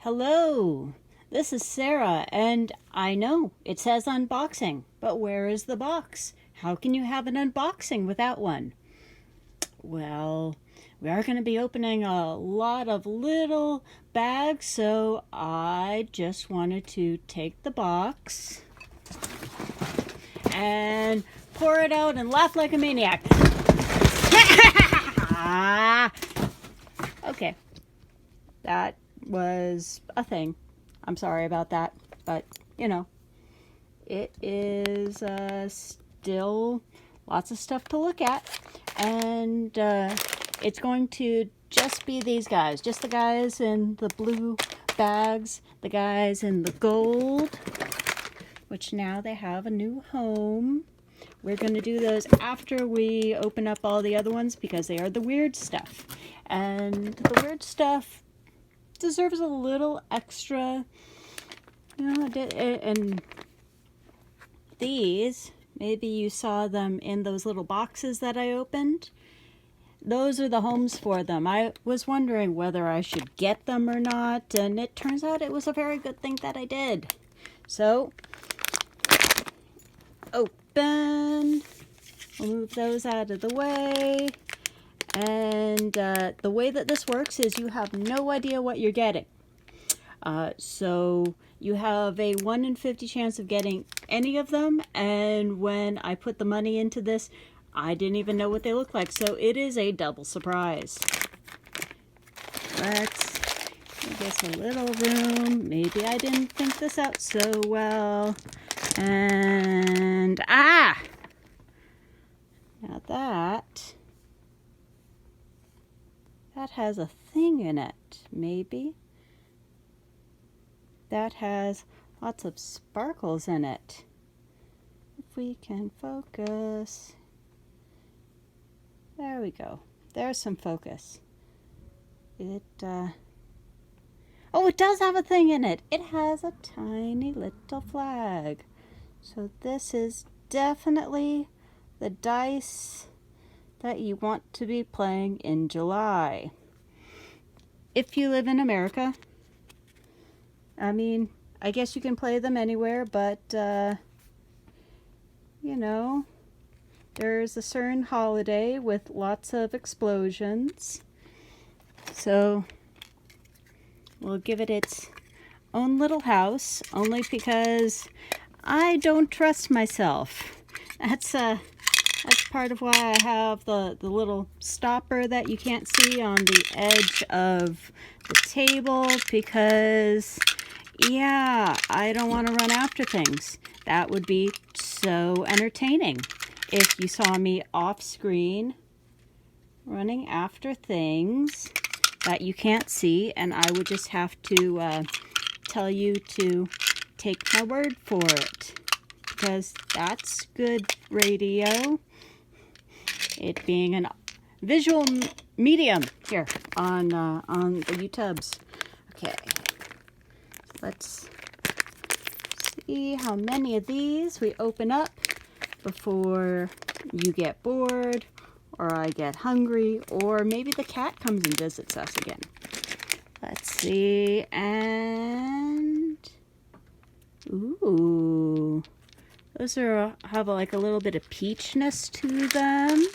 Hello, this is Sarah, and I know it says unboxing, but where is the box? How can you have an unboxing without one? Well, we are going to be opening a lot of little bags, so I just wanted to take the box and pour it out and laugh like a maniac. Okay, that was a thing. I'm sorry about that, but it is still lots of stuff to look at, and it's going to just be these guys, just the guys in the blue bags, the guys in the gold, which now they have a new home. We're going to do those after we open up all the other ones because they are the weird stuff, and the weird stuff deserves a little extra, and these, maybe you saw them in those little boxes that I opened. Those are the homes for them. I was wondering whether I should get them or not, and it turns out it was a very good thing that I did. So, open. We'll move those out of the way. And the way that this works is you have no idea what you're getting. So you have a 1 in 50 chance of getting any of them. And when I put the money into this, I didn't even know what they look like. So it is a double surprise. Let's give this a little room. Maybe I didn't think this out so well. And now that has a thing in it, maybe. That has lots of sparkles in it. If we can focus. There we go. There's some focus. It does have a thing in it. It has a tiny little flag. So this is definitely the dice that you want to be playing in July. If you live in America, I guess you can play them anywhere, but, there's a certain holiday with lots of explosions. So we'll give it its own little house, only because I don't trust myself. That's part of why I have the little stopper that you can't see on the edge of the table, because, I don't want to run after things. That would be so entertaining if you saw me off screen running after things that you can't see, and I would just have to tell you to take my word for it, because that's good radio. It being a visual medium here on the YouTubes. Okay, let's see how many of these we open up before you get bored, or I get hungry, or maybe the cat comes and visits us again. Let's see, and ooh, those have like a little bit of peachness to them.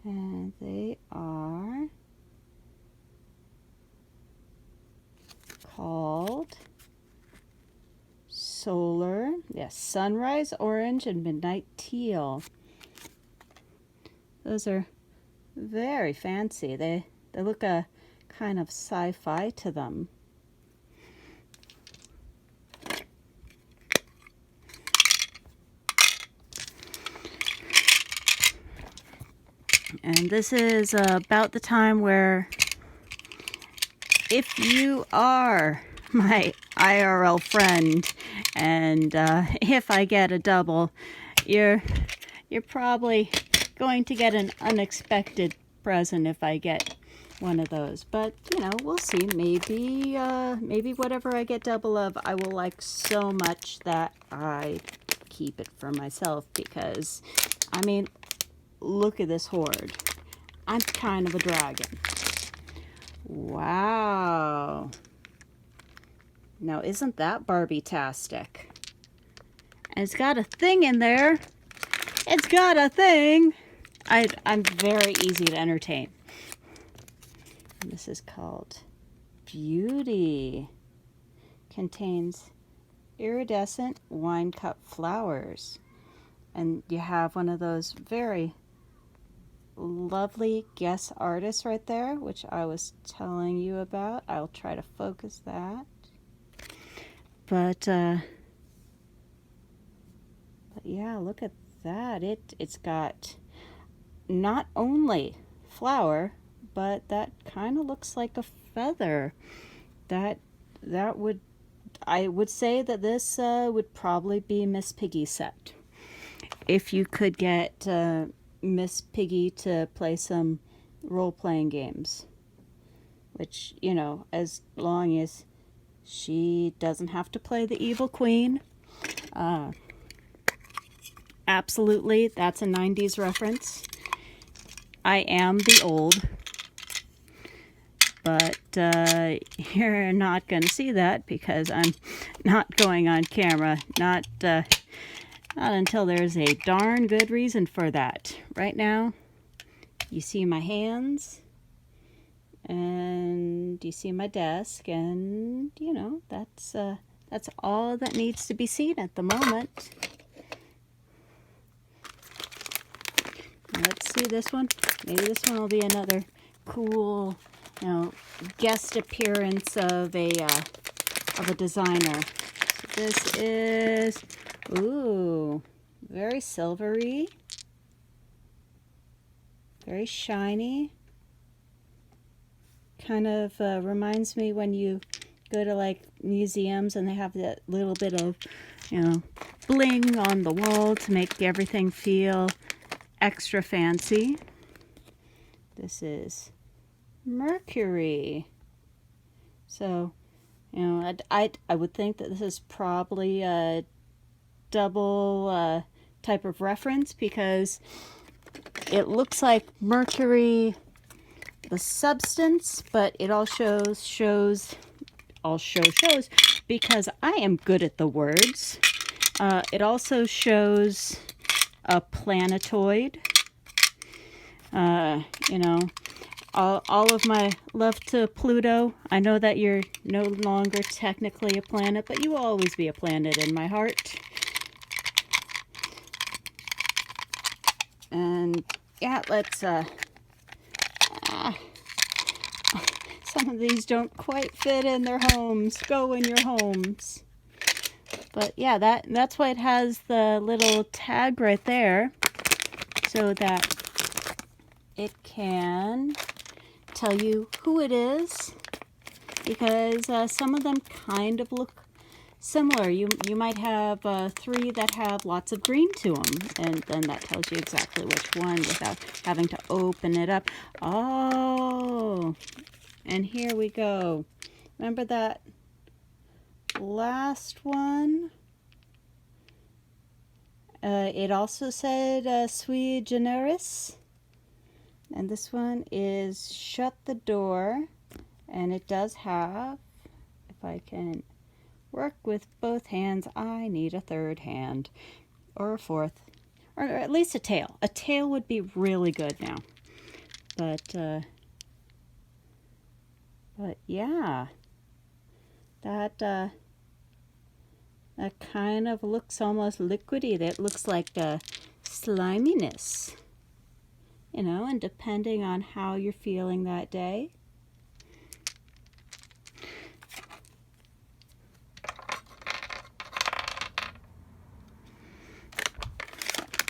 And they are called Solar, Sunrise Orange and Midnight Teal. Those are very fancy. They look a kind of sci-fi to them. And this is about the time where, if you are my IRL friend, and if I get a double, you're probably going to get an unexpected present if I get one of those. But we'll see. Maybe whatever I get double of, I will like so much that I keep it for myself, because look at this hoard. I'm kind of a dragon. Wow. Now, isn't that Barbie-tastic? And it's got a thing in there. It's got a thing. I'm very easy to entertain. And this is called Beauty. Contains iridescent wine cup flowers. And you have one of those very lovely guest artists right there, which I was telling you about. I'll try to focus that. But yeah, look at that. It's got not only flower, but that kind of looks like a feather. That would, I would say that this would probably be Miss Piggy's set. If you could get Miss Piggy to play some role-playing games, which, you know, as long as she doesn't have to play the evil queen. Absolutely, that's a 90s reference. I am the old, but you're not going to see that because I'm not going on camera. Not until there's a darn good reason for that. Right now, you see my hands, and you see my desk, and you know that's all that needs to be seen at the moment. Let's see this one. Maybe this one will be another cool, you know, guest appearance of a designer. So this is, ooh, very silvery, very shiny. Kind of reminds me when you go to like museums and they have that little bit of, you know, bling on the wall to make everything feel extra fancy. This is Mercury. So, you know, I would think that this is probably a double type of reference because it looks like Mercury, the substance, but it also shows because I am good at the words. It also shows a planetoid. You know, all of my love to Pluto. I know that you're no longer technically a planet, but you will always be a planet in my heart. And yeah, let's some of these don't quite fit in their homes. Go in your homes. But yeah, that's why it has the little tag right there, so that it can tell you who it is, because some of them kind of look similar. You might have 3 that have lots of green to them, and then that tells you exactly which one without having to open it up. Oh, and here we go. Remember that last one? It also said sui generis. And this one is shut the door. And it does have, if I can work with both hands, I need a third hand. Or a fourth. Or at least a tail. A tail would be really good now. But yeah. That kind of looks almost liquidy. That looks like sliminess. You know, and depending on how you're feeling that day.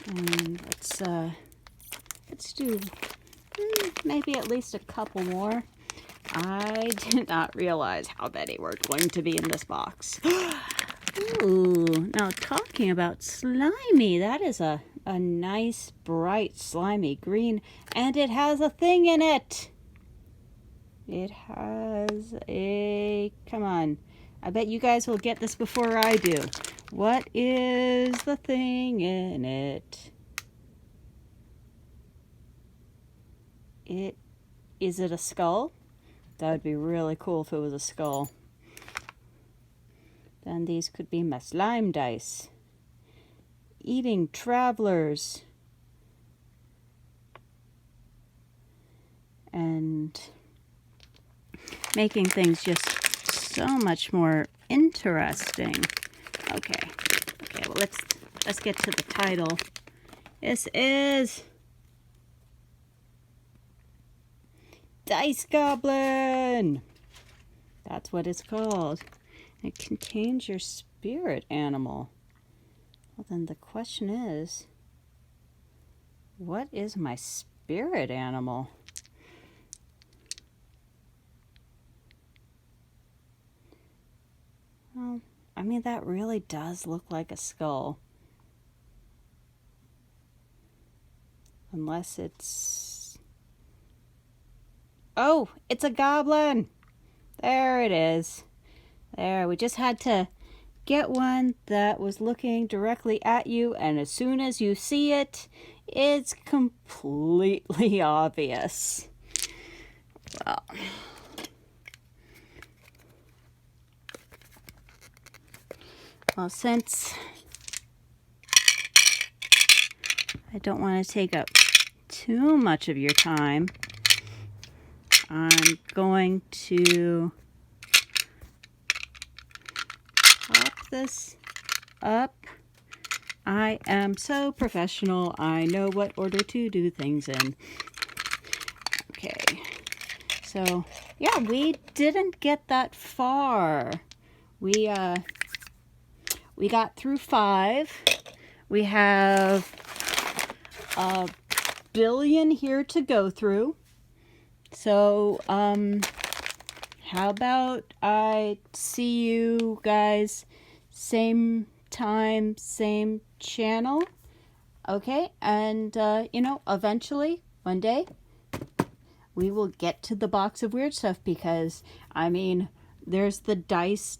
And let's do maybe at least a couple more. I did not realize how many were going to be in this box. Ooh, now talking about slimy, that is a nice, bright, slimy green, and it has a thing in it. It has a, come on, I bet you guys will get this before I do. What is the thing in it? Is it a skull? That would be really cool if it was a skull. Then these could be my slime dice. Eating travelers. And making things just so much more interesting. Okay, well let's get to the title. This is Dice Goblin. That's what it's called. It contains your spirit animal. Well, then the question is, what is my spirit animal? Well, I mean, that really does look like a skull. Unless it's... Oh, it's a goblin! There it is. There, we just had to get one that was looking directly at you, and as soon as you see it, it's completely obvious. Well, since I don't want to take up too much of your time, I'm going to pop this up. I am so professional. I know what order to do things in. Okay. So, yeah, we didn't get that far. We got through 5. We have a billion here to go through. So, how about I see you guys same time, same channel? Okay, and, eventually, one day, we will get to the box of weird stuff because, I mean, there's the dice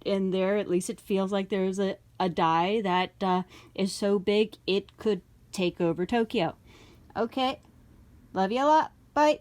in there. At least it feels like there's a die that is so big it could take over Tokyo. Okay, love you a lot. Bye.